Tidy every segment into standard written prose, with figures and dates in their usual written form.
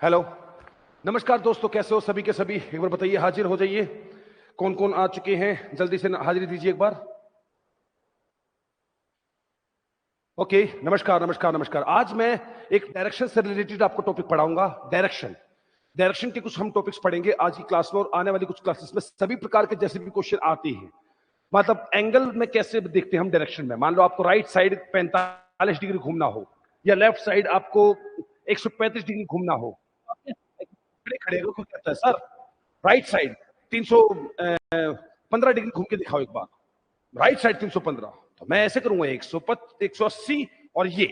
Hello, नमस्कार दोस्तों, कैसे हो सभी के सभी। एक बार बताइए, हाजिर हो जाइए। कौन कौन आ चुके हैं, जल्दी से हाजिरी दीजिए एक बार। ओके, नमस्कार नमस्कार नमस्कार। आज मैं एक डायरेक्शन से रिलेटेड आपको टॉपिक पढ़ाऊंगा। डायरेक्शन डायरेक्शन के कुछ हम टॉपिक्स पढ़ेंगे आज की क्लास में, और आने वाली कुछ क्लासेस में सभी प्रकार के जैसे भी क्वेश्चन आते हैं, मतलब एंगल में कैसे देखते हैं हम डायरेक्शन में। मान लो आपको राइट साइड 45 डिग्री घूमना हो, या लेफ्ट साइड आपको 135 डिग्री घूमना हो, खड़े खड़े को कहता है सर राइट साइड 315 डिग्री घूम के दिखाओ एक बार। राइट साइड 315, तो मैं ऐसे करूंगा 180, और ये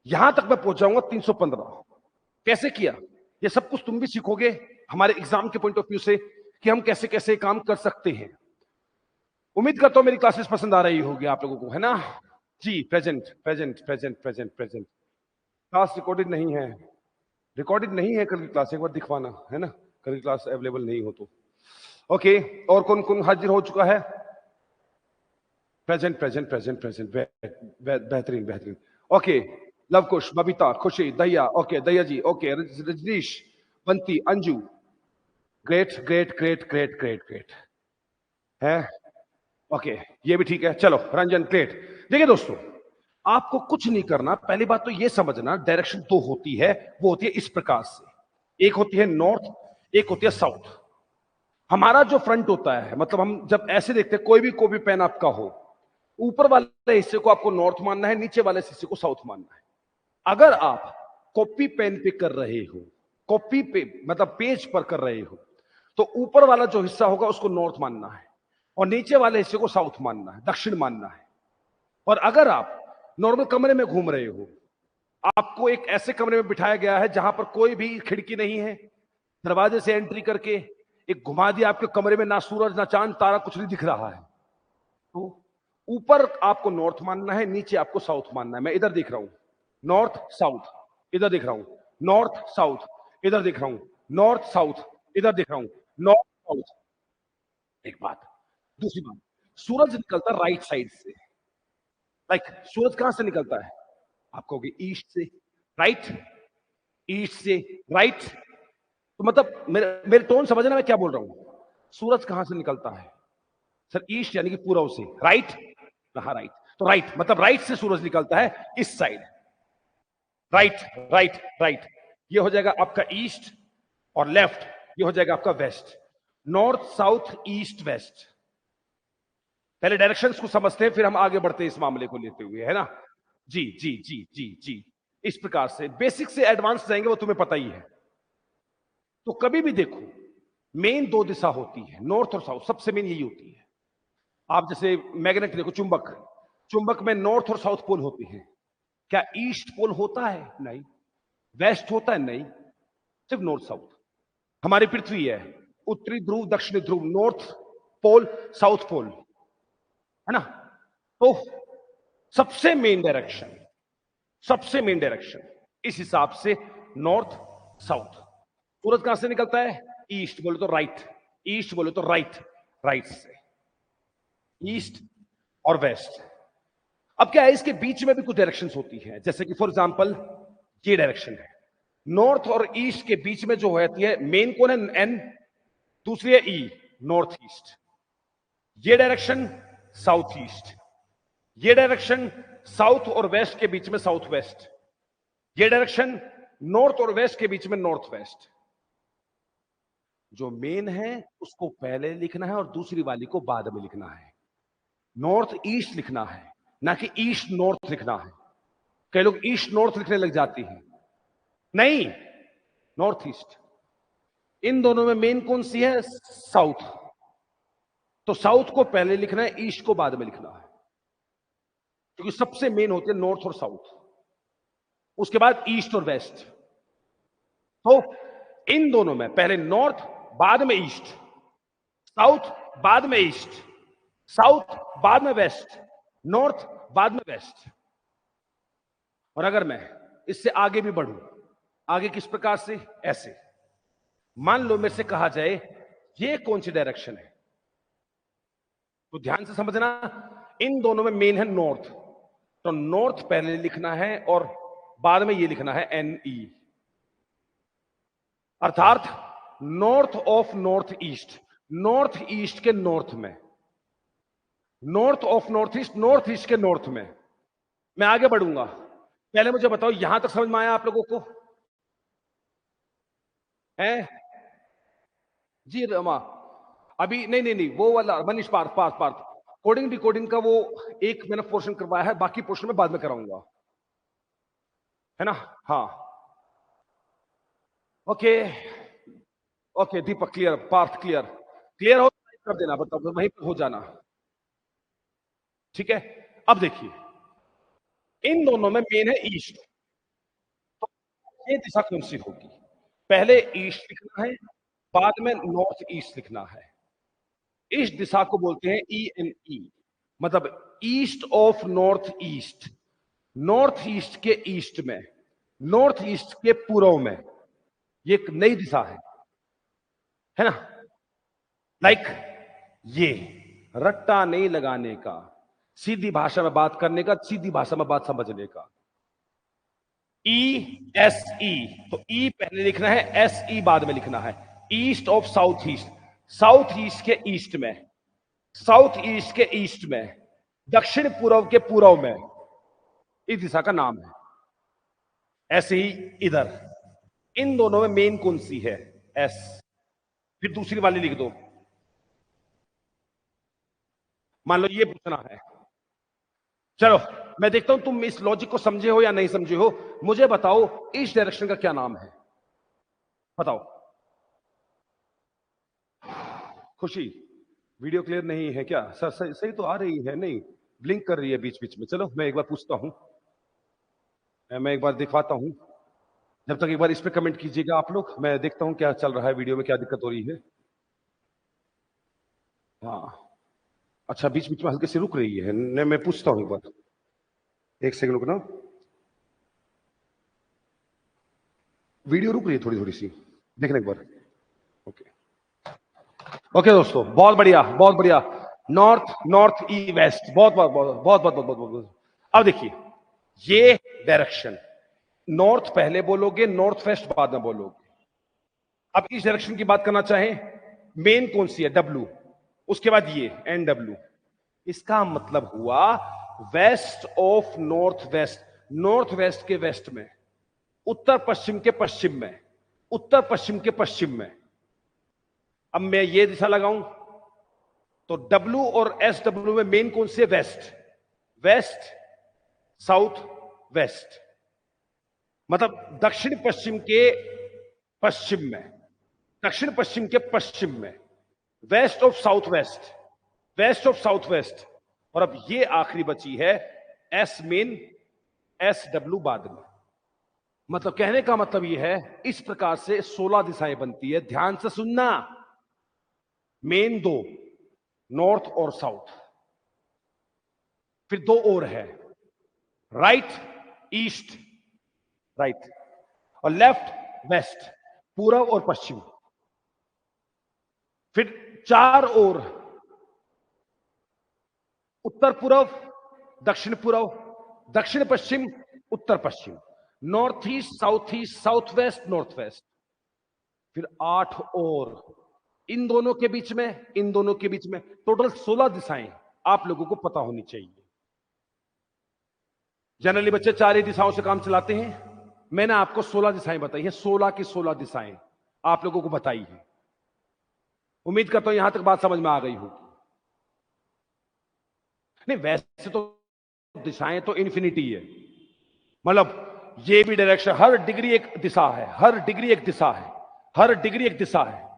यहां तक मैं पहुंच जाऊंगा 315। कैसे किया, ये सब कुछ तुम भी सीखोगे हमारे एग्जाम के पॉइंट ऑफ व्यू से कि हम कैसे कैसे काम कर सकते हैं। उम्मीद करता हूं मेरी क्लासेस पसंद आ रही होगी आप लोगों को, है ना जी। Present present present present present. Class recorded नहीं है, रिकॉर्डेड नहीं है कल की क्लास, एक बार दिखवाना, है ना, कल की क्लास अवेलेबल नहीं हो तो। ओके, और कौन कौन हाजिर हो चुका है। प्रेजेंट प्रेजेंट प्रेजेंट प्रेजेंट, बेहतरीन बेहतरीन। Okay, Lavkush, Babita, Khushi, Daya, okay Daya ji, okay Rajnish, Banti, Anju, great great great great great great है। ओके, ये भी ठीक है। चलो रंजन, ग्रेट। देखिए दोस्तों, आपको कुछ नहीं करना। पहली बात तो ये समझना, डायरेक्शन दो होती है, वो होती है इस प्रकार से। एक होती है नॉर्थ, एक होती है साउथ। हमारा जो फ्रंट होता है, मतलब हम जब ऐसे देखते हैं, कोई भी पेन आपका हो, ऊपर वाले हिस्से को आपको नॉर्थ मानना है, नीचे वाले हिस्से को साउथ मानना है। अगर आप कॉपी पेन पे कर रहे हो, कॉपी पे मतलब पेज पर कर रहे हो, तो ऊपर वाला जो हिस्सा होगा उसको नॉर्थ मानना है, और नीचे वाले हिस्से को साउथ मानना है, दक्षिण मानना है। और अगर आप नॉर्मल कमरे में घूम रहे हो, आपको एक ऐसे कमरे में बिठाया गया है जहां पर कोई भी खिड़की नहीं है, दरवाजे से एंट्री करके एक घुमा दिया आपके कमरे में, ना सूरज ना चांद तारा कुछ नहीं दिख रहा है, तो ऊपर आपको नॉर्थ मानना है, नीचे आपको साउथ मानना है। मैं इधर देख रहा हूं नॉर्थ साउथ, इधर देख रहा हूं नॉर्थ साउथ, इधर देख रहा हूं नॉर्थ साउथ, इधर देख रहा हूं नॉर्थ साउथ। एक बात। दूसरी बात, सूरज निकलता राइट साइड से। लाइक सूरज कहां से निकलता है, आप कहोगे ईस्ट से, राइट, ईस्ट से, राइट। तो मतलब मेरे मेरे टोन समझना मैं क्या बोल रहा हूं। सूरज कहां से निकलता है सर, ईस्ट यानी कि पूर्व से, राइट, हाँ राइट। तो राइट मतलब राइट से सूरज निकलता है, इस साइड, राइट राइट राइट। ये हो जाएगा आपका ईस्ट, और लेफ्ट ये हो जाएगा आपका west. North south east west. पहले डायरेक्शंस को समझते हैं, फिर हम आगे बढ़ते हैं इस मामले को लेते हुए, है ना। जी जी जी जी जी, इस प्रकार से बेसिक से एडवांस जाएंगे, वो तुम्हें पता ही है। तो कभी भी देखो, मेन दो दिशा होती है, नॉर्थ और साउथ, सबसे मेन यही होती है। आप जैसे मैग्नेट देखो, चुंबक, चुंबक में नॉर्थ और साउथ पोल होते हैं। क्या ईस्ट पोल होता है, नहीं। वेस्ट होता है, नहीं, सिर्फ नॉर्थ साउथ। हमारी पृथ्वी है, उत्तरी ध्रुव दक्षिणी ध्रुव, नॉर्थ पोल साउथ पोल, है ना। तो सबसे मेन डायरेक्शन, सबसे मेन डायरेक्शन इस हिसाब से नॉर्थ साउथ। सूरज कहां से निकलता है, ईस्ट बोले तो राइट, ईस्ट बोले तो राइट, राइट से, ईस्ट और वेस्ट। अब क्या है, इसके बीच में भी कुछ डायरेक्शंस होती हैं, जैसे कि फॉर एग्जांपल ये डायरेक्शन है, नॉर्थ और ईस्ट के बीच में जो होती है, मेन कौन है, एन, दूसरी है ई, नॉर्थ ईस्ट। ये डायरेक्शन साउथ ईस्ट, ये डायरेक्शन साउथ और वेस्ट के बीच में साउथ वेस्ट, ये डायरेक्शन नॉर्थ और वेस्ट के बीच में नॉर्थ वेस्ट। जो मेन है उसको पहले लिखना है, और दूसरी वाली को बाद में लिखना है। नॉर्थ ईस्ट लिखना है, ना कि ईस्ट नॉर्थ लिखना है। कई लोग ईस्ट नॉर्थ लिखने लग जाती हैं, नहीं, नॉर्थ ईस्ट। इन दोनों में मेन कौन सी है, साउथ। तो साउथ को पहले लिखना है, ईस्ट को बाद में लिखना है, क्योंकि सबसे मेन होते हैं नॉर्थ और साउथ, उसके बाद ईस्ट और वेस्ट। तो इन दोनों में पहले नॉर्थ, बाद में ईस्ट, साउथ बाद में ईस्ट, साउथ बाद में वेस्ट, नॉर्थ बाद में वेस्ट। और अगर मैं इससे आगे भी बढ़ूं, आगे किस प्रकार से, ऐसे मान लो मेरे से कहा जाए ये कौन सी डायरेक्शन है, तो ध्यान से समझना, इन दोनों में मेन है नॉर्थ, तो नॉर्थ पहले लिखना है और बाद में ये लिखना है एन ई। अर्थात नॉर्थ ऑफ नॉर्थ ईस्ट के नॉर्थ में, नॉर्थ ऑफ नॉर्थ ईस्ट के नॉर्थ में। मैं आगे बढ़ूंगा, पहले मुझे बताओ यहां तक समझ में आया आप लोगों को? है जी रमा? अभी नहीं नहीं नहीं, वो वाला मनीष पार्थ पार्थ पार्थ कोडिंग डिकोडिंग का वो एक मैंने पोर्शन करवाया है, बाकी पोर्शन में बाद में कराऊंगा, है ना? हाँ ओके। ओके दीपक क्लियर, पार्थ क्लियर, क्लियर हो कर देना, बताओ वहीं पर हो जाना। ठीक है, अब देखिए इन दोनों में मेन है ईस्ट, तो ये दिशा कौन सी होगी? पहले ईस्ट लिखना है, बाद में नॉर्थ ईस्ट लिखना है। इस दिशा को बोलते हैं ई एन ई, मतलब east of north east, north east के ईस्ट में, नॉर्थ ईस्ट के पूर्व में, ये एक नई दिशा है ना? लाइक ये रट्टा नहीं लगाने का, सीधी भाषा में बात करने का, सीधी भाषा में बात समझने का। ई एस ई, तो ई पहले लिखना है, एस ई बाद में लिखना है। East of south east, south east के ईस्ट में, साउथ ईस्ट के ईस्ट में, दक्षिण पूर्व के पूर्व में, इस दिशा का नाम है। ऐसे ही इधर इन दोनों में मेन कौन सी है? एस। फिर दूसरी वाली लिख दो, मान लो ये पूछना है। चलो मैं देखता हूं तुम इस लॉजिक को समझे हो या नहीं समझे हो। मुझे बताओ इस डायरेक्शन का क्या नाम है, बताओ। खुशी, वीडियो क्लियर नहीं है क्या सर? सही, सही तो आ रही है, नहीं ब्लिंक कर रही है बीच बीच में। चलो मैं एक बार पूछता हूं, मैं एक बार दिखवाता हूं, जब तक एक बार इस पे कमेंट कीजिएगा आप लोग, मैं देखता हूं क्या चल रहा है वीडियो में, क्या दिक्कत हो रही है। हाँ अच्छा, बीच बीच में हल्के से रुक रही है, मैं पूछता हूं एक बार, एक सेकंड रुकना, वीडियो रुक रही है थोड़ी थोड़ी सी, देखने एक बार। ओके ओके दोस्तों, बहुत बढ़िया बहुत बढ़िया। नॉर्थ नॉर्थ ई वेस्ट, बहुत बहुत बहुत बहुत बहुत बहुत बहुत। अब देखिए ये डायरेक्शन, नॉर्थ पहले बोलोगे, नॉर्थ वेस्ट बाद में बोलोगे। अब इस डायरेक्शन की बात करना चाहें, मेन कौन सी है? डब्ल्यू, उसके बाद ये एन डब्ल्यू। इसका मतलब हुआ west of north west, north west के वेस्ट में, उत्तर पश्चिम के पश्चिम में, उत्तर पश्चिम के पश्चिम में। अब मैं ये दिशा लगाऊं तो डब्ल्यू और एस डब्ल्यू में मेन कौन से? वेस्ट, वेस्ट साउथ वेस्ट, मतलब दक्षिण पश्चिम के पश्चिम में, दक्षिण पश्चिम के पश्चिम में, west of south west, west of south west. और अब ये आखिरी बची है एस मेन, एस डब्ल्यू बाद में। मतलब कहने का मतलब ये है, इस प्रकार से 16 दिशाएं बनती है, ध्यान से सुनना। मेन दो, नॉर्थ और साउथ, फिर दो और है, राइट ईस्ट, राइट, और लेफ्ट वेस्ट, पूर्व और पश्चिम, फिर चार और, उत्तर पूर्व, दक्षिण पूर्व, दक्षिण पश्चिम, उत्तर पश्चिम, north east, south west, north west, फिर 8 और इन दोनों के बीच में, इन दोनों के बीच में, टोटल 16 दिशाएं आप लोगों को पता होनी चाहिए। जनरली बच्चे 4 ही दिशाओं से काम चलाते हैं, मैंने आपको 16 दिशाएं बताई हैं, 16 की 16 दिशाएं आप लोगों को बताई है। उम्मीद करता हूं यहां तक बात समझ में आ गई होगी। नहीं वैसे तो दिशाएं तो इन्फिनिटी है, मतलब ये भी डायरेक्शन, हर डिग्री एक दिशा है, हर डिग्री एक दिशा है, हर डिग्री एक दिशा है।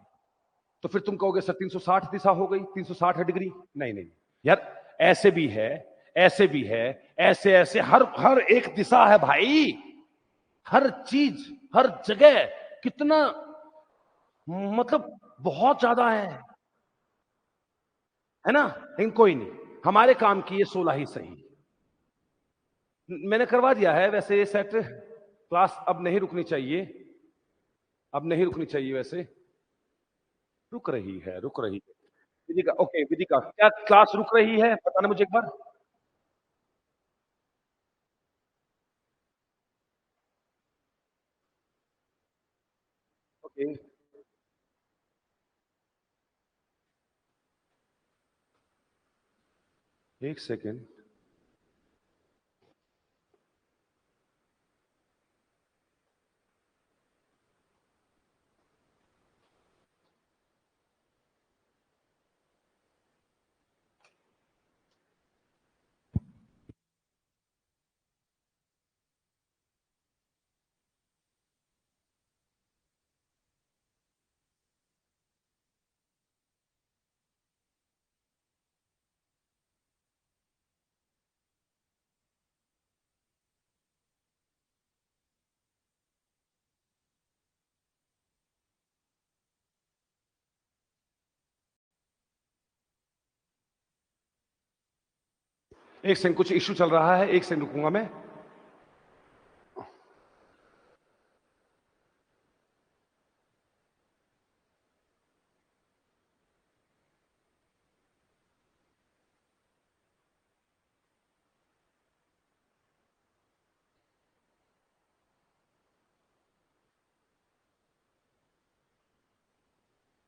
तो फिर तुम कहोगे सर 360 दिशा हो गई, 360 डिग्री? नहीं नहीं यार, ऐसे भी है, ऐसे भी है, ऐसे ऐसे, हर हर एक दिशा है भाई, हर चीज हर जगह, कितना मतलब बहुत ज्यादा है ना? लेकिन कोई नहीं, हमारे काम की ये 16 ही सही। मैंने करवा दिया है वैसे ये सेट, क्लास अब नहीं रुकनी चाहिए, अब नहीं रुकनी चाहिए, वैसे रुक रही है, रुक रही है। विधि का ओके, विधि का क्या क्लास रुक रही है बताना मुझे एक बार। ओके, एक सेकेंड। एक सेकंड, कुछ इश्यू चल रहा है, एक सेकंड रुकूंगा मैं।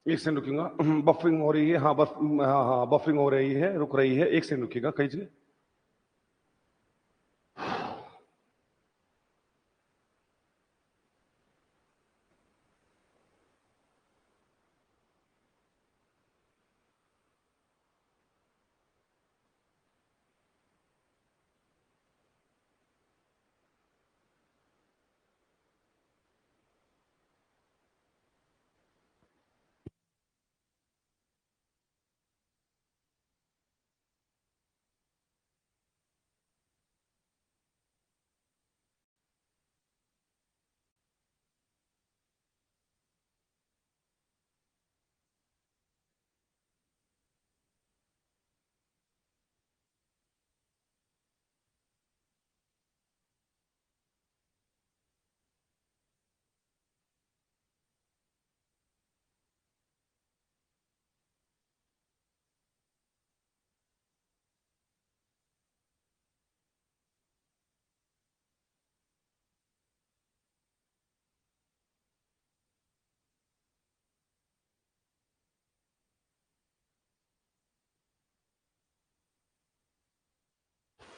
एक सेकंड रुकूंगा। बफरिंग हो रही है, हाँ बस, हाँ हाँ बफरिंग हो रही है, रुक रही है, एक सेकंड रुकिएगा कहीं।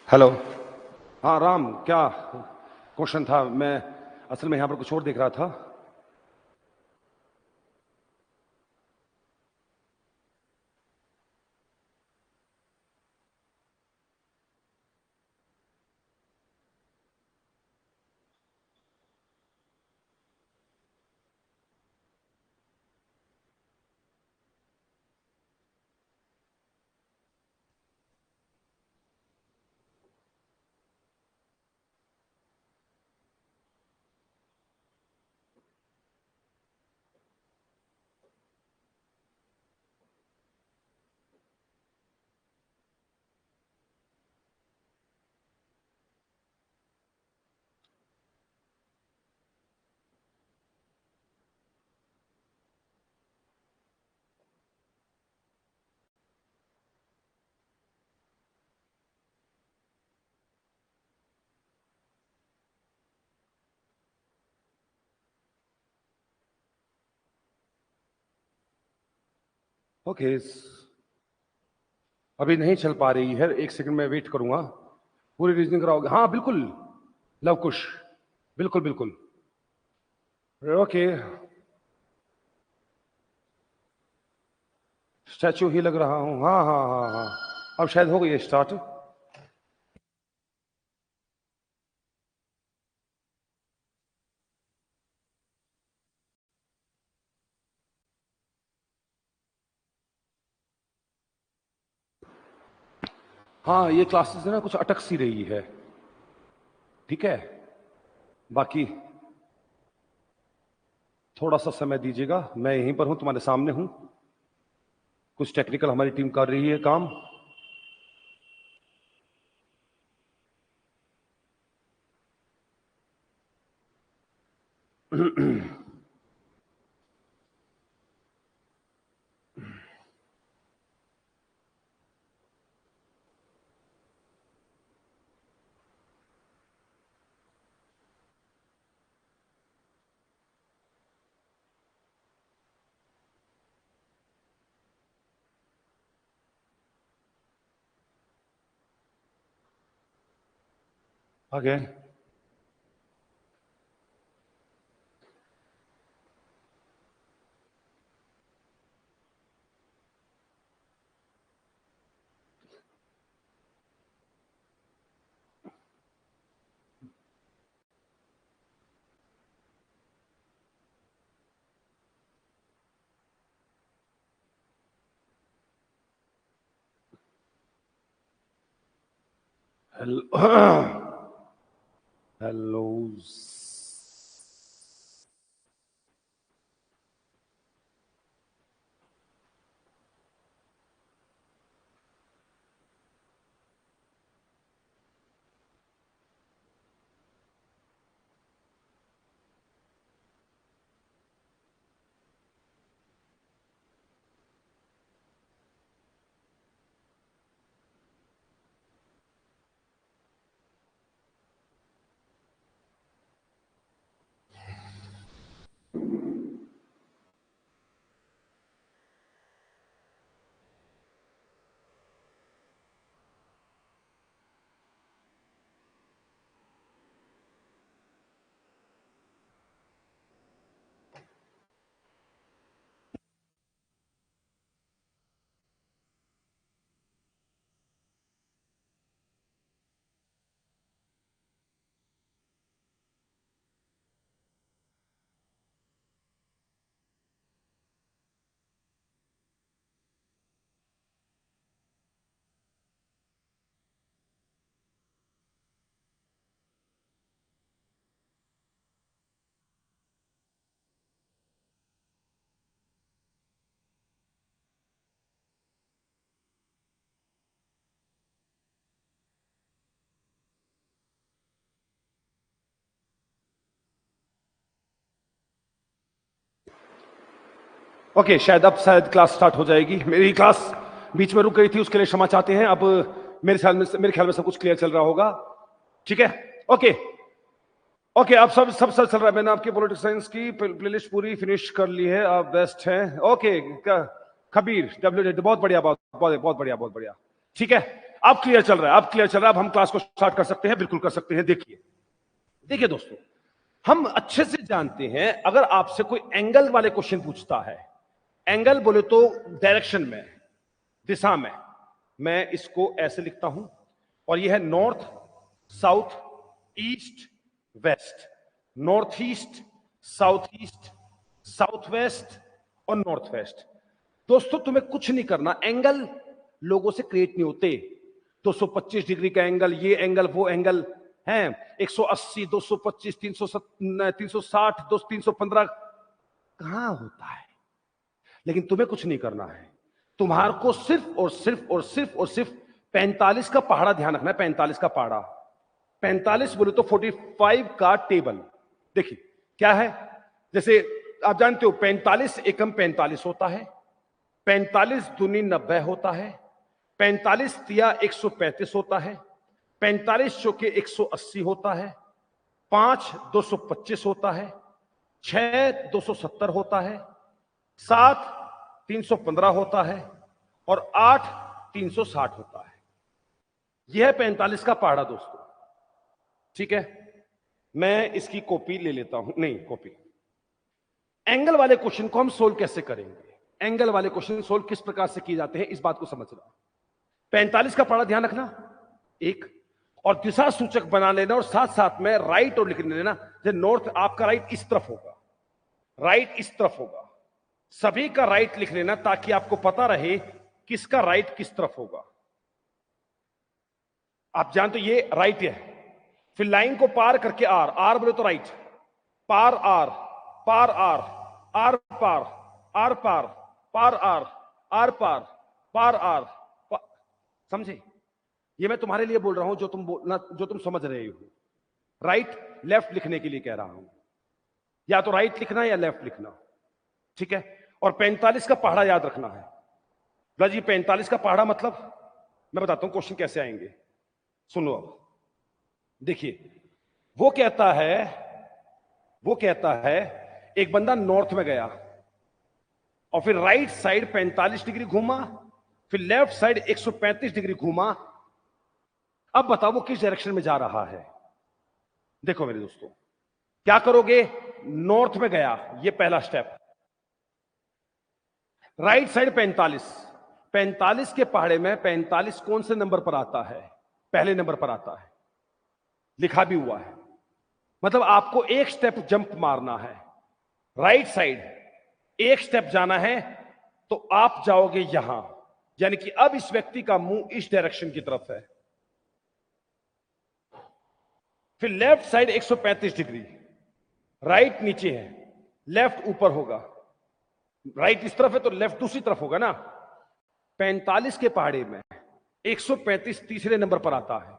हेलो। हाँ राम, क्या क्वेश्चन था? मैं असल में यहाँ पर कुछ और देख रहा था। ओके, अभी नहीं चल पा रही है, एक सेकंड में वेट करूंगा। पूरी रीजनिंग कराओगे? हाँ बिल्कुल। लव कुश, बिल्कुल बिल्कुल। ओके, स्टैचू ही लग रहा हूँ, हाँ हाँ हाँ हाँ। अब शायद हो गई स्टार्ट। हाँ ये क्लासेस ना कुछ अटक सी रही है। ठीक है, बाकी थोड़ा सा समय दीजिएगा, मैं यहीं पर हूं, तुम्हारे सामने हूं। कुछ टेक्निकल हमारी टीम कर रही है काम। ओके हेलो ओके शायद अब शायद क्लास स्टार्ट हो जाएगी। मेरी क्लास बीच में रुक गई थी, उसके लिए क्षमा चाहते हैं। अब मेरे ख्याल में सब कुछ क्लियर चल रहा होगा। ठीक है ओके ओके अब सब चल रहा है। मैंने आपकी पॉलिटिक्स साइंस की प्लेलिस्ट पूरी फिनिश कर ली है। आप बेस्ट हैं। ओके खबीर डब्ल्यू बहुत बढ़िया बहुत बढ़िया। ठीक है अब क्लियर चल रहा है, अब क्लियर चल रहा है। अब हम क्लास को स्टार्ट कर सकते हैं, बिल्कुल कर सकते हैं। देखिए देखिए दोस्तों, हम अच्छे से जानते हैं अगर आपसे कोई एंगल वाले क्वेश्चन पूछता है, एंगल बोले तो डायरेक्शन में, दिशा में, मैं इसको ऐसे लिखता हूं और यह है north south east waste, north east south east south west और नॉर्थ वेस्ट। दोस्तों तुम्हें कुछ नहीं करना, एंगल लोगों से क्रिएट नहीं होते। 225 डिग्री का एंगल, ये एंगल वो एंगल है, 180 225 360 315 कहां होता है। लेकिन तुम्हें कुछ नहीं करना है, तुम्हारे को सिर्फ और सिर्फ और सिर्फ और सिर्फ 45 का पहाड़ा ध्यान रखना है। 45 का पहाड़ा, 45 बोले तो 45 का टेबल। देखिए क्या है, जैसे आप जानते हो 45 एकम 45 होता है, 45 दूनी 90 होता है, 45 तिया 135 होता है, 45 चौके 180 होता है, 5 225 होता है, 6 270 होता है, 7 315 होता है और 8 360 होता है। यह है 45 का पहाड़ा दोस्तों। ठीक है मैं इसकी कॉपी ले लेता हूं, नहीं कॉपी। एंगल वाले क्वेश्चन को हम सोल्व कैसे करेंगे, एंगल वाले क्वेश्चन सोल्व किस प्रकार से किए जाते हैं, इस बात को समझना। 45 का पहाड़ा ध्यान रखना एक, और दिशा सूचक बना लेना और साथ साथ में राइट और लिख लेना। जैसे नॉर्थ आपका राइट इस तरफ होगा, राइट इस तरफ होगा, सभी का राइट लिख लेना ताकि आपको पता रहे किसका राइट किस तरफ होगा। आप जानते हो ये राइट है, फिर लाइन को पार करके आर, आर बोले तो राइट, पार आर, पार आर, आर पार, आर पार, पार आर, आर पार, पार आर, समझे। ये मैं तुम्हारे लिए बोल रहा हूं जो तुम बोलना, जो तुम समझ रहे हो। राइट लेफ्ट लिखने के लिए कह रहा हूं, या तो राइट लिखना या लेफ्ट लिखना। ठीक है और 45 का पहाड़ा याद रखना है। बोला जी 45 का पहाड़ा मतलब, मैं बताता हूं क्वेश्चन कैसे आएंगे, सुनो अब। देखिए वो कहता है एक बंदा नॉर्थ में गया और फिर राइट साइड 45 डिग्री घूमा, फिर लेफ्ट साइड 135 डिग्री घूमा। अब बताओ वो किस डायरेक्शन में जा रहा है। देखो मेरे दोस्तों, क्या करोगे? नॉर्थ में गया, ये पहला स्टेप। राइट साइड 45, 45 के पहाड़े में 45 कौन से नंबर पर आता है? पहले नंबर पर आता है, लिखा भी हुआ है। मतलब आपको एक स्टेप जंप मारना है, राइट साइड एक स्टेप जाना है, तो आप जाओगे यहां, यानी कि अब इस व्यक्ति का मुंह इस डायरेक्शन की तरफ है। फिर लेफ्ट साइड 135 डिग्री, राइट नीचे है, लेफ्ट ऊपर होगा। राइट इस तरफ है तो लेफ्ट दूसरी तरफ होगा ना। 45 के पहाड़े में 135 तीसरे नंबर पर आता है,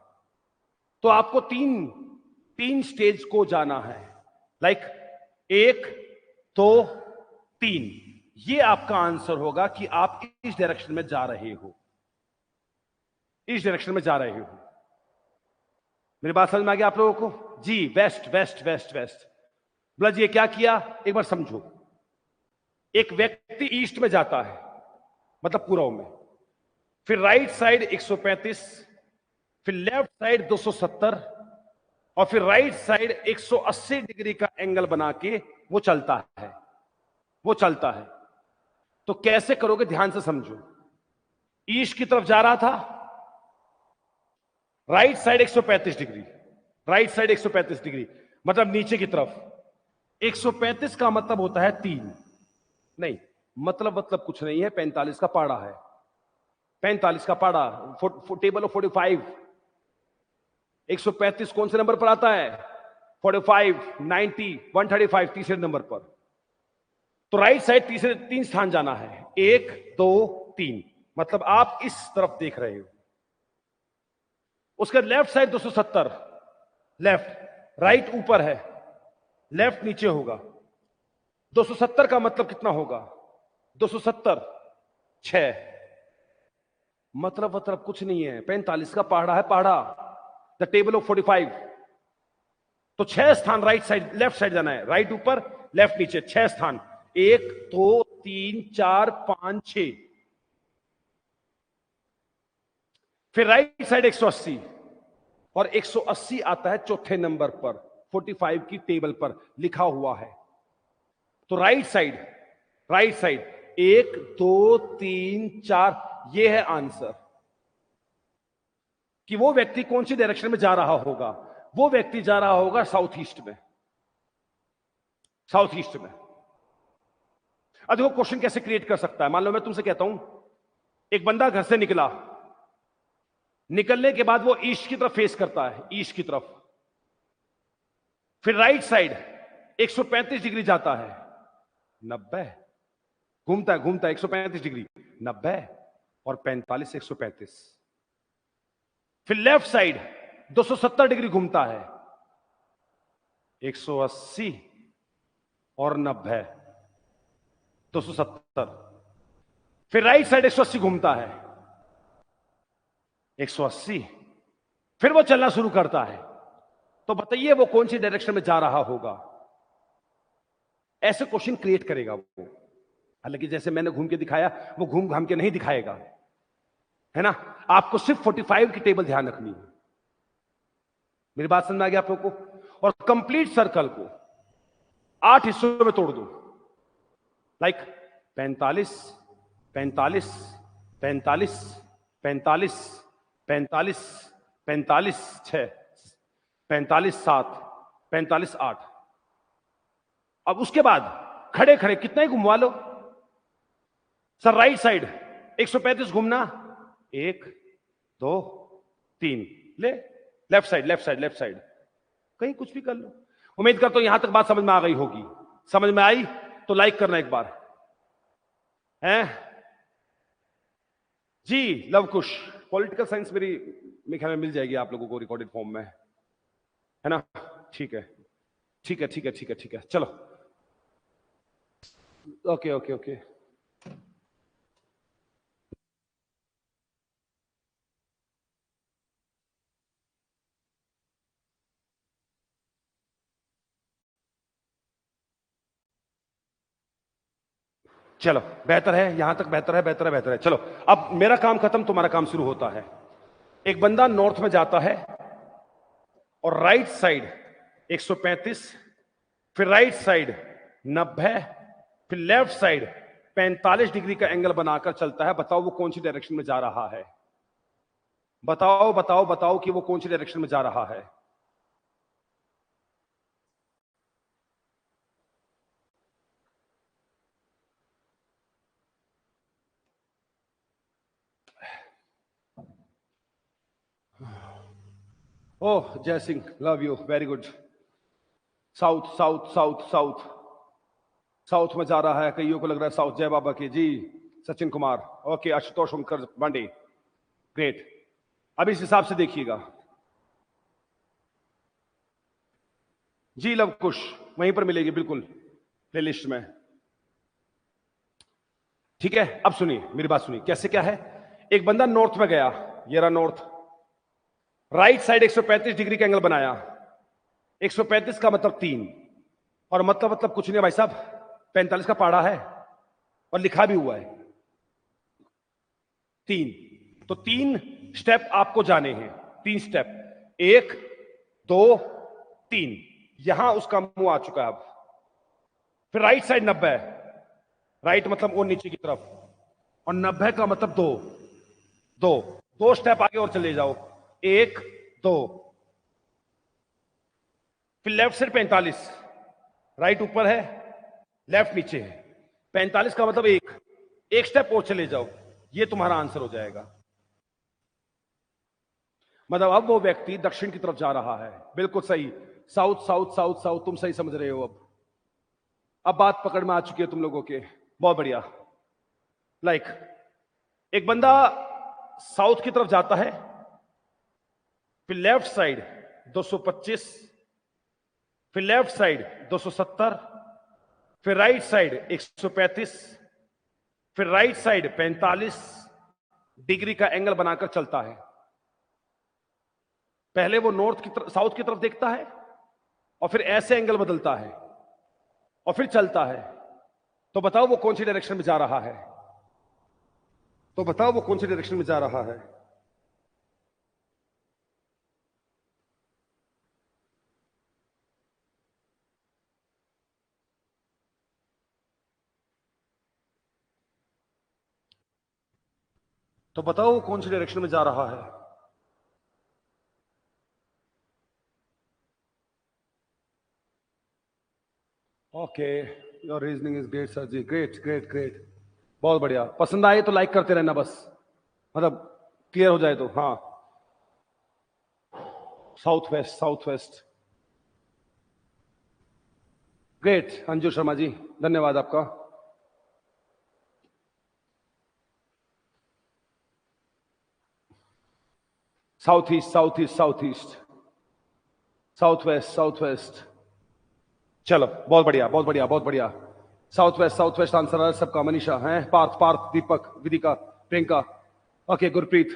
तो आपको तीन तीन स्टेज को जाना है, लाइक 1 2 3। ये आपका आंसर होगा कि आप इस डायरेक्शन में जा रहे हो, इस डायरेक्शन में जा रहे हो। मेरी बात समझ में आ गया आप लोगों को? जी, वेस्ट वेस्ट वेस्ट वेस्ट। बोला जी ये क्या किया, एक बार समझो। एक व्यक्ति ईस्ट में जाता है, मतलब पूर्व में, फिर राइट साइड 135, फिर लेफ्ट साइड 270, और फिर राइट साइड 180 डिग्री का एंगल बना के वो चलता है, वो चलता है। तो कैसे करोगे, ध्यान से समझो। ईस्ट की तरफ जा रहा था, right side 135 degree, right side 135 degree, मतलब नीचे की तरफ। 135 का मतलब होता है 3, नहीं मतलब कुछ नहीं है, 45 का पाड़ा है, 45 का पाड़ा, टेबल ऑफ 45। 135 कौन से नंबर पर आता है? 45, 90, 135 तीसरे नंबर पर। तो राइट साइड तीसरे 3 स्थान जाना है, 1 2 3, मतलब आप इस तरफ देख रहे हो। उसके लेफ्ट साइड 270, लेफ्ट, राइट ऊपर है, लेफ्ट नीचे होगा। 270 का मतलब कितना होगा? 270 6, मतलब कुछ नहीं है, 45 का पहाड़ा है, पहाड़ा, द टेबल ऑफ 45। तो 6 स्थान राइट साइड, लेफ्ट साइड जाना है, राइट ऊपर लेफ्ट नीचे, 6 स्थान, 1 2 3 4 5 6। फिर राइट साइड 180, और 180 आता है चौथे नंबर पर, 45 की टेबल पर लिखा हुआ है। तो राइट साइड, राइट साइड 1 2 3 4, ये है आंसर। कि वो व्यक्ति कौन सी डायरेक्शन में जा रहा होगा? वो व्यक्ति जा रहा होगा साउथ ईस्ट में, साउथ ईस्ट में। अब देखो क्वेश्चन कैसे क्रिएट कर सकता है। मान लो मैं तुमसे कहता हूं, एक बंदा घर से निकला, निकलने के बाद वो ईस्ट की तरफ फेस करता है, ईस्ट की तरफ। फिर राइट साइड 135 डिग्री जाता है, 90, घूमता है, घूमता है 135 डिग्री, 90 और 45 135। फिर लेफ्ट साइड 270 डिग्री घूमता है, 180 और 90, 270। फिर राइट साइड 180 घूमता है, 180, फिर वो चलना शुरू करता है। तो बताइए वो कौन सी डायरेक्शन में जा रहा होगा? ऐसे क्वेश्चन क्रिएट करेगा वो। हालांकि जैसे मैंने घूम के दिखाया, वो घूम घाम के नहीं दिखाएगा, है ना। आपको सिर्फ 45 की टेबल ध्यान रखनी है। मेरी बात समझ में आ गई आप लोगों को? और कंप्लीट सर्कल को 8 हिस्सों में तोड़ दो, लाइक 45 45 45 45 45 45 6 45 7 45 8। अब उसके बाद खड़े खड़े कितना ही घुमवा लो सर। राइट साइड 135 घूमना, 1 2 3, ले left side, left side, left side, कहीं कुछ भी कर लो। उम्मीद करता हूं यहां तक बात समझ में आ गई होगी। समझ में आई तो लाइक करना एक बार, हैं जी। लव कुश पॉलिटिकल साइंस मेरे ख्याल में मिल जाएगी आप लोगों को रिकॉर्डेड फॉर्म में, है ना। ठीक है, ठीक है, ठीक है, ठीक है, ठीक है, चलो। Okay okay okay. चलो बेहतर है, यहां तक बेहतर है, बेहतर है, बेहतर है। चलो अब मेरा काम खत्म, तुम्हारा काम शुरू होता है। एक बंदा नॉर्थ में जाता है और राइट साइड 135, फिर राइट साइड 90, फिर लेफ्ट साइड 45 डिग्री का एंगल बनाकर चलता है। बताओ वो कौन सी डायरेक्शन में जा रहा है? बताओ बताओ बताओ कि वो कौन सी डायरेक्शन में जा रहा है? ओह जय Singh, love you, very good. South south south south south में जा रहा है, कईयों को लग रहा है साउथ। जय बाबा की जी। सचिन कुमार, ओके। आशुतोष शंकर पांडे, ग्रेट। अब इस हिसाब से देखिएगा जी। लव कुश वहीं पर मिलेगी बिल्कुल प्लेलिस्ट में, ठीक है। अब सुनिए मेरी बात, सुनिए कैसे क्या है। एक बंदा नॉर्थ में गया, ये रहा नॉर्थ। राइट साइड 135 डिग्री का एंगल बनाया। 135 का मतलब 3, और मतलब कुछ नहीं भाई साहब, 45 का पाड़ा है और लिखा भी हुआ है 3। तो 3 स्टेप आपको जाने हैं, 3 स्टेप, 1 2 3। यहां उसका मुंह आ चुका है अब। फिर राइट साइड 90, राइट मतलब वो नीचे की तरफ, और 90 का मतलब 2 2 2 स्टेप आगे और चले जाओ, 1 2। फिर लेफ्ट साइड 45, राइट ऊपर है, लेफ्ट नीचे है। 45 का मतलब 1 1 स्टेप और चले जाओ, ये तुम्हारा आंसर हो जाएगा। मतलब अब वो व्यक्ति दक्षिण की तरफ जा रहा है, बिल्कुल सही। साउथ साउथ साउथ साउथ, तुम सही समझ रहे हो। अब बात पकड़ में आ चुकी है तुम लोगों के, बहुत बढ़िया। लाइक एक बंदा साउथ की तरफ जाता है, फिर लेफ्ट साइड 225, फिर लेफ्ट साइड 270, फिर राइट साइड 135, फिर राइट साइड 45 डिग्री का एंगल बनाकर चलता है। पहले वो नॉर्थ की तरफ, साउथ की तरफ देखता है, और फिर ऐसे एंगल बदलता है, और फिर चलता है। तो बताओ वो कौन सी डायरेक्शन में जा रहा है? तो बताओ वो कौन सी डायरेक्शन में जा रहा है? तो बताओ वो कौन सी डायरेक्शन में जा रहा है? Okay, your reasoning is great sir ji, great great great, बहुत बढ़िया। पसंद आए तो लाइक करते रहना बस, मतलब क्लियर हो जाए तो। हाँ, south west south west, great. Anju Sharma ji, धन्यवाद आपका। South east south east south east, south west south west. चलो बहुत बढ़िया बहुत बढ़िया बहुत बढ़िया। साउथ वेस्ट आंसर है सबका। मनीषा है, पार्थ पार्थ, दीपक, विदिका, प्रियंका, ओके, गुरप्रीत,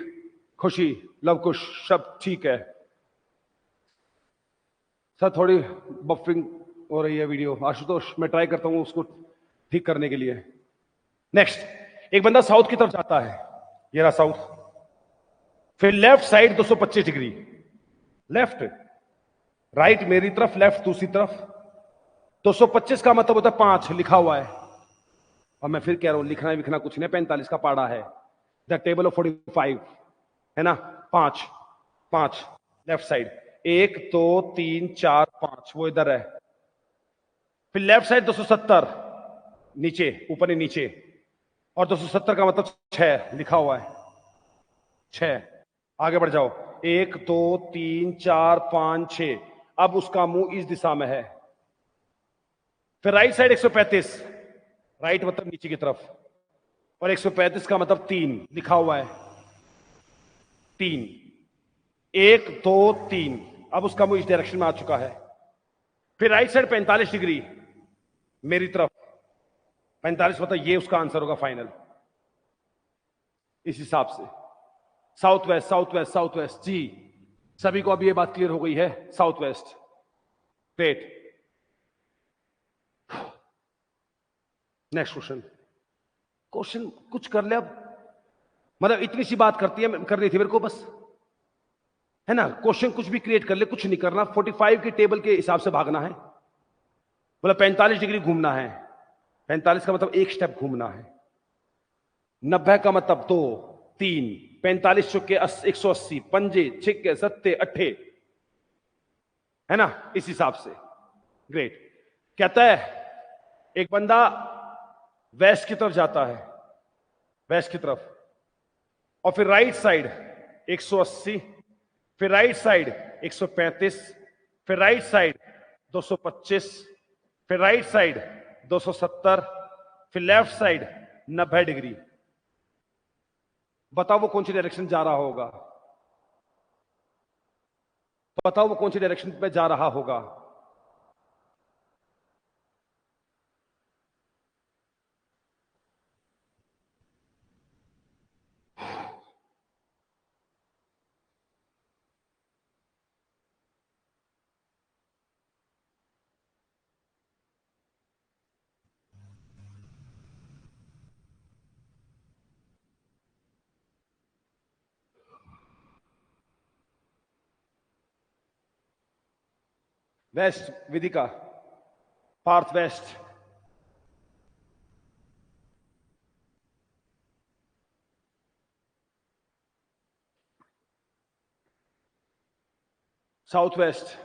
खुशी, लवकुश, सब ठीक है। सर थोड़ी बफिंग हो रही है वीडियो। आशुतोष मैं ट्राई करता हूं उसको ठीक करने के लिए। नेक्स्ट, एक बंदा साउथ की तरफ जाता है, ये रहा साउथ। फिर left side 225 degree, left, right मेरी तरफ, लेफ्ट दूसरी तरफ। 225 का मतलब होता है 5, लिखा हुआ है। और मैं फिर कह रहा हूं, लिखना लिखना कुछ नहीं, 45 का पाड़ा है, द टेबल ऑफ 45 है ना। 5 5 लेफ्ट साइड, 1 2 3 4 5, वो इधर है। फिर लेफ्ट साइड 270, नीचे, ऊपर ही नीचे, और 270 का मतलब 6 लिखा हुआ है, 6। आगे बढ़ जाओ, 1 2 3 4 5 6। अब उसका मुंह इस दिशा में है। फिर राइट साइड 135, राइट मतलब नीचे की तरफ, और 135 का मतलब 3 लिखा हुआ है, 3, 1 2 3। अब उसका मुंह इस डायरेक्शन में आ चुका है। फिर राइट साइड 45 डिग्री मेरी तरफ, 45 मतलब ये उसका आंसर होगा फाइनल, इस हिसाब से। South west south west south west जी। सभी को अब ये बात क्लियर हो गई है, south west, great. Next question. Question कुछ कर ले अब, मतलब इतनी सी बात करनी थी मेरे को बस। है ना, क्वेश्चन कुछ भी क्रिएट कर ले, कुछ नहीं करना, 45 के टेबल के हिसाब से भागना है। बोला 45 डिग्री घूमना है, 45 का मतलब एक स्टेप घूमना है, 90 का मतलब 2 3, 45 चौके 180, पंजे छिक्के सत्ते अट्ठे, है ना, इस हिसाब से। ग्रेट। कहता है एक बंदा वेस्ट की तरफ जाता है, वेस्ट की तरफ, और फिर राइट साइड 180, फिर राइट साइड 135, फिर राइट साइड 225, फिर राइट साइड 270, फिर लेफ्ट साइड 90 डिग्री। बताओ वो कौन सी डायरेक्शन जा रहा होगा? बताओ वो कौन सी डायरेक्शन पे जा रहा होगा? West, Vidika, Parth west, south west,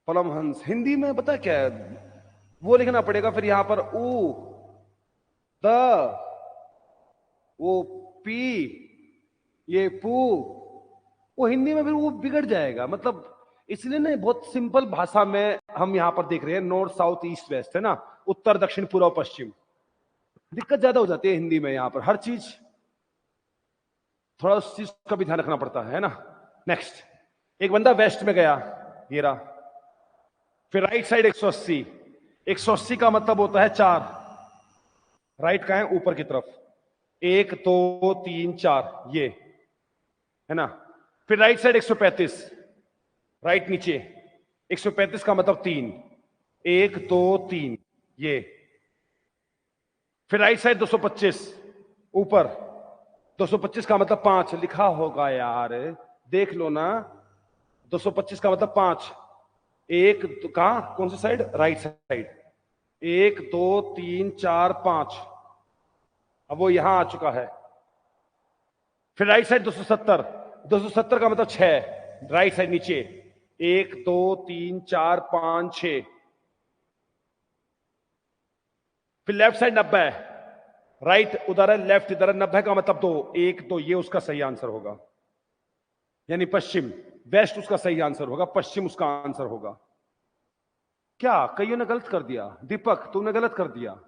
Paramhans. Hindi में पता क्या है, वो लिखना पड़ेगा फिर यहां पर ऊ द, वो पी, ये पू, वो हिंदी में फिर वो बिगड़ जाएगा, मतलब इसलिए ना बहुत सिंपल भाषा में हम यहां पर देख रहे हैं, नॉर्थ साउथ ईस्ट वेस्ट, है ना, उत्तर दक्षिण पूर्व पश्चिम। दिक्कत ज्यादा हो जाती है हिंदी में, यहां पर हर चीज थोड़ा उस चीज का भी ध्यान रखना पड़ता है ना। नेक्स्ट, एक बंदा वेस्ट में गया, ये रहा, फिर राइट साइड 180, 180 का मतलब होता है 4, राइट का है ऊपर की तरफ, 1 2 3 4, ये है ना। फिर राइट साइड 135, राइट नीचे 135 का मतलब 3, 1 2 3, ये। फिर राइट साइड 225 ऊपर, 225 का मतलब 5 लिखा होगा यार, देख लो ना, 225 का मतलब 5, एक कहा, कौन सी साइड? राइट साइड, 1 2 3 4 5, अब वो यहां आ चुका है। फिर राइट साइड 270, 270 का मतलब 6, राइट साइड नीचे, 1 2 3 4 5 6। फिर लेफ्ट साइड 90, राइट उधर है, लेफ्ट इधर है, 90 का मतलब 2 1 2, ये उसका सही आंसर होगा, यानी पश्चिम। वेस्ट उसका सही आंसर होगा, पश्चिम उसका आंसर होगा। क्या कईयों ने गलत कर दिया? दीपक तुमने गलत कर दिया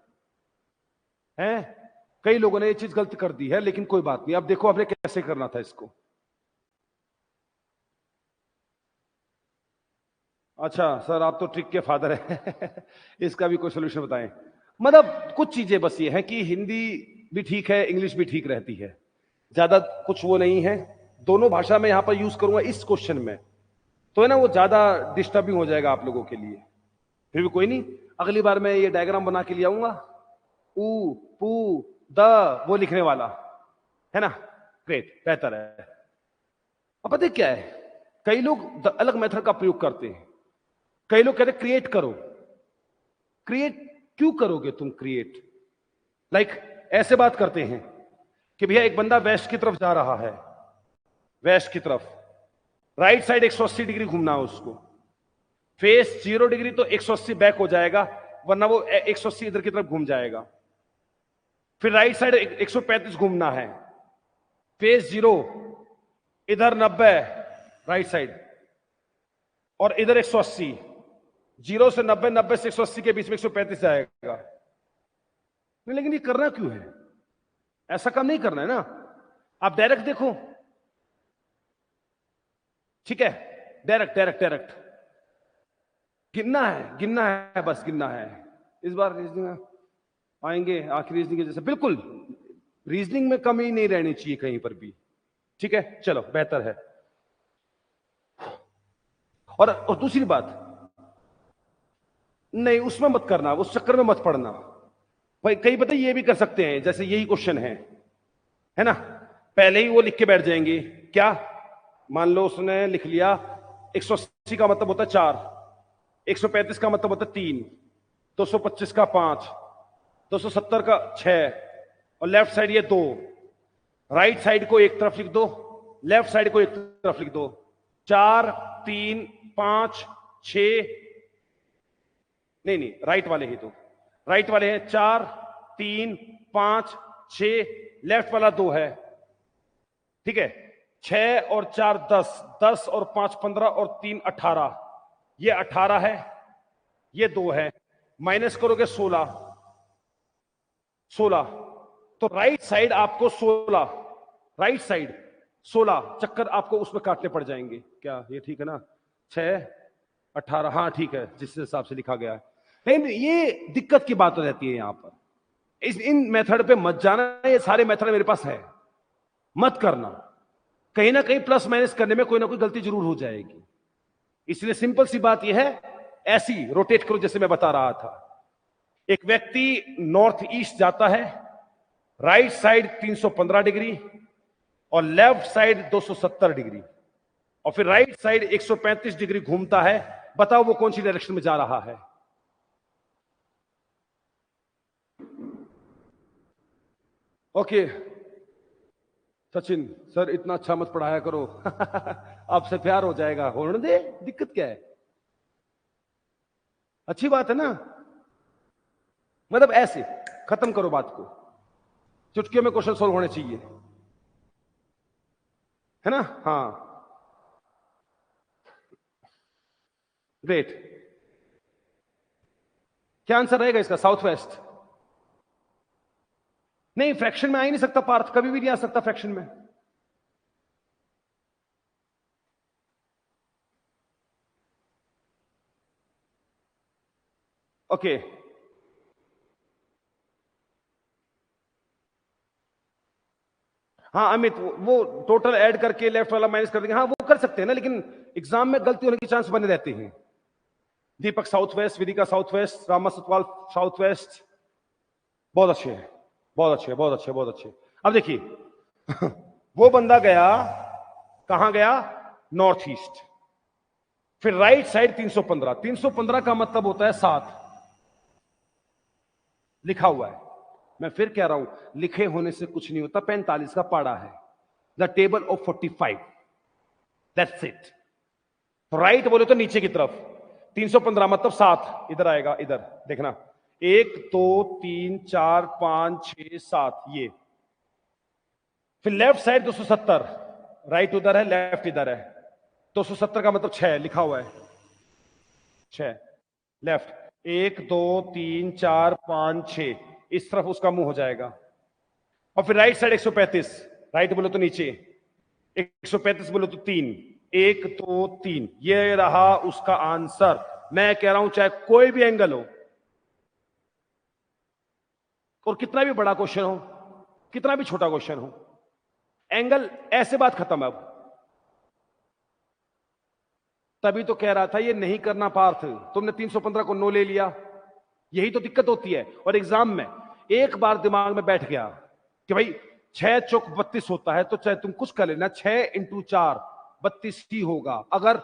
है, कई लोगों ने ये चीज गलत कर दी है, लेकिन कोई बात नहीं, अब देखो आपने कैसे करना था इसको। अच्छा सर, आप तो ट्रिक के फादर हैं इसका भी कोई सोल्यूशन बताएं। मतलब कुछ चीजें बस ये है कि हिंदी भी ठीक है, इंग्लिश भी ठीक रहती है, ज्यादा कुछ वो नहीं है। दोनों भाषा में यहां पर यूज करूंगा इस क्वेश्चन में, तो है ना वो ज्यादा डिस्टर्बिंग हो जाएगा आप लोगों के लिए। फिर भी कोई नहीं, अगली बार मैं ये डायग्राम बना के ले आऊंगा, ऊ पू द, वो लिखने वाला, है ना। ग्रेट, बेहतर है। अब पता है क्या है, कई लोग अलग मेथड का प्रयोग करते हैं। कई लोग कहते हैं क्रिएट करो। क्रिएट क्यों करोगे तुम? क्रिएट लाइक ऐसे बात करते हैं कि भैया एक बंदा वेस्ट की तरफ जा रहा है, वेस्ट की तरफ, राइट साइड 180 डिग्री घूमना है उसको, फेस 0 डिग्री तो 180 बैक हो जाएगा, वरना वो 180 इधर की तरफ घूम जाएगा। फिर राइट साइड 135 घूमना है, फेस 0, इधर 90 राइट साइड, और इधर 180, 0 से 90, 90 से 180 के बीच में 135 आएगा। नहीं, लेकिन ये करना क्यों है? ऐसा काम नहीं करना है ना, आप डायरेक्ट देखो, ठीक है, डायरेक्ट डायरेक्ट डायरेक्ट गिनना है, गिनना है, बस गिनना है। इस बार रीजनिंग आएंगे आखिरी रीजनिंग के जैसे, बिल्कुल रीजनिंग में कमी नहीं रहनी चाहिए कहीं पर भी, ठीक है, चलो बेहतर है। और दूसरी बात, नहीं उसमें मत करना, उस चक्कर में मत पड़ना भाई। कई पता ये भी कर सकते हैं, जैसे यही क्वेश्चन है, है ना। पहले ही वो लिख के बैठ जाएंगे क्या, मान लो उसने लिख लिया 180 का मतलब होता है 4, 135 का मतलब होता है 3, 225 का 5, 270 का 6, और लेफ्ट साइड ये 2। राइट साइड को एक तरफ लिख दो, लेफ्ट साइड को एक तरफ लिख दो। 4 3 5 6, नहीं नहीं राइट वाले ही दो, राइट वाले हैं 4 3 5 6, लेफ्ट वाला 2 है, ठीक है। 6 और 4 10, 10 और 5 15 और 3 18, ये 18 है, ये 2 है, माइनस करोगे 16, 16। तो राइट साइड आपको 16, राइट साइड 16 चक्कर आपको उसमें काटने पड़ जाएंगे। क्या ये ठीक है ना, 6 18, हाँ ठीक है जिस हिसाब से लिखा गया है। लेकिन ये दिक्कत की बात हो जाती है यहां पर, इन मेथड पे मत जाना, ये सारे मेथड मेरे पास है, मत करना। कहीं ना कहीं प्लस माइनस करने में कोई ना कोई गलती जरूर हो जाएगी। इसलिए सिंपल सी बात यह है, ऐसी रोटेट करो जैसे मैं बता रहा था। एक व्यक्ति नॉर्थ ईस्ट जाता है, राइट साइड 315 डिग्री और लेफ्ट साइड 270 डिग्री, और फिर राइट साइड 135 डिग्री घूमता है। बताओ वो कौन सी डायरेक्शन में जा रहा है? ओके सचिन सर इतना अच्छा मत पढ़ाया करो आपसे प्यार हो जाएगा, होने दे, दिक्कत क्या है, अच्छी बात है ना। मतलब ऐसे खत्म करो बात को, चुटकियों में क्वेश्चन सोल्व होने चाहिए, है ना। हाँ ग्रेट। क्या आंसर रहेगा इसका? South west. नहीं फ्रैक्शन में आ ही नहीं सकता पार्थ, कभी भी नहीं आ सकता फ्रैक्शन में। ओके हाँ अमित, वो टोटल ऐड करके लेफ्ट वाला माइनस कर देंगे, हाँ वो कर सकते हैं ना, लेकिन एग्जाम में गलती होने के चांस बने रहते हैं। Deepak south west, Vidika south west, Rama Satwal south west, बहुत अच्छे हैं, बहुत अच्छे, बहुत अच्छे, बहुत अच्छे। अब देखिए वो बंदा गया, कहां गया? North east. फिर राइट साइड 315, 315 का मतलब होता है 7, लिखा हुआ है। मैं फिर कह रहा हूं लिखे होने से कुछ नहीं होता, 45 का पाड़ा है, the table of 45, that's it. Right बोले तो नीचे की तरफ 315 मतलब 7, इधर आएगा, इधर देखना 1 2 3 4 5 6 7 ये। फिर लेफ्ट साइड 270, राइट उधर है लेफ्ट इधर है, 270 का मतलब 6 लिखा हुआ है, 6 लेफ्ट 1 2 3 4 5 6, इस तरफ उसका मुंह हो जाएगा। और फिर राइट साइड 135, राइट बोलो तो नीचे, 135 बोलो तो 3, 1 2 3, ये रहा उसका आंसर। मैं कह रहा हूं चाहे कोई भी एंगल हो और कितना भी बड़ा क्वेश्चन हो, कितना भी छोटा क्वेश्चन हो, एंगल ऐसे बात खत्म है। अब तभी तो कह रहा था ये नहीं करना पार्थ, तुमने 315 को नो ले लिया, यही तो दिक्कत होती है। और एग्जाम में एक बार दिमाग में बैठ गया कि भाई 6 चौक 32 होता है, तो चाहे तुम कुछ कर लेना, 6 इंटू 4 32 ही होगा। अगर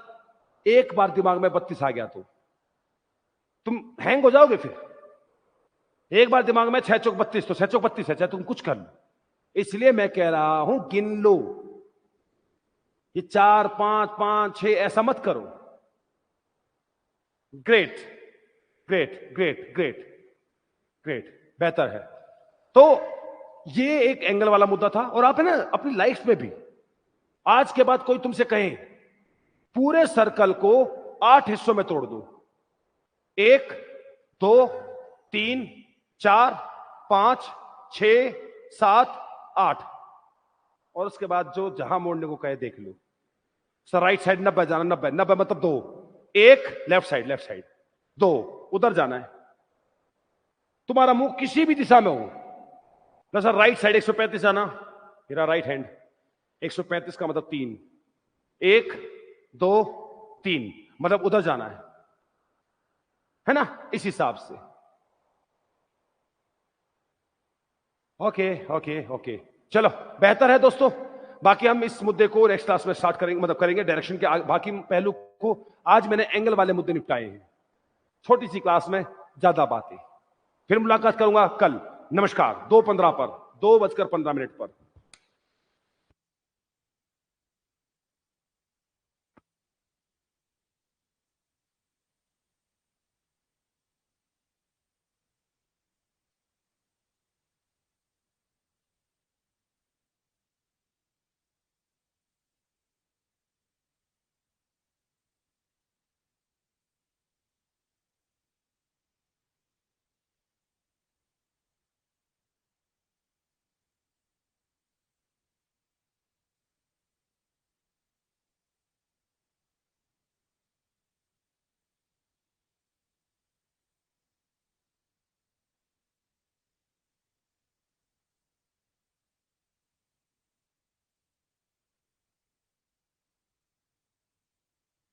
एक बार दिमाग में 32 आ गया तो तुम हैंग हो जाओगे। फिर एक बार दिमाग में 6 चौक 32, तो 6 चौक 32 है, चाहे तुम कुछ कर लो। इसलिए मैं कह रहा हूं गिन लो, ये 4 5 5 6 ऐसा मत करो। Great great great great great, बेहतर है। तो ये एक एंगल वाला मुद्दा था। और आप है ना अपनी लाइफ में भी, आज के बाद कोई तुमसे कहे पूरे सर्कल को 8 हिस्सों में तोड़ दो, 1 2 3 4 5 6 7 8, और उसके बाद जो जहां मोड़ने को कहे देख लो। सर राइट साइड 90 जाना, 90 90 मतलब 2, 1 लेफ्ट साइड, लेफ्ट साइड 2 उधर जाना है। तुम्हारा मुंह किसी भी दिशा में हो ना सर, राइट साइड 135 जाना, मेरा राइट हैंड 135 का मतलब 3, 1 2 3 मतलब उधर जाना है ना, इस हिसाब से। ओके ओके ओके चलो बेहतर है दोस्तों। बाकी हम इस मुद्दे को नेक्स्ट क्लास में स्टार्ट करेंगे, मतलब करेंगे डायरेक्शन के बाकी पहलू को। आज मैंने एंगल वाले मुद्दे निपटाए हैं, छोटी सी क्लास में ज्यादा बातें। फिर मुलाकात करूंगा कल। नमस्कार। 2:15 पर, 2:15 पर।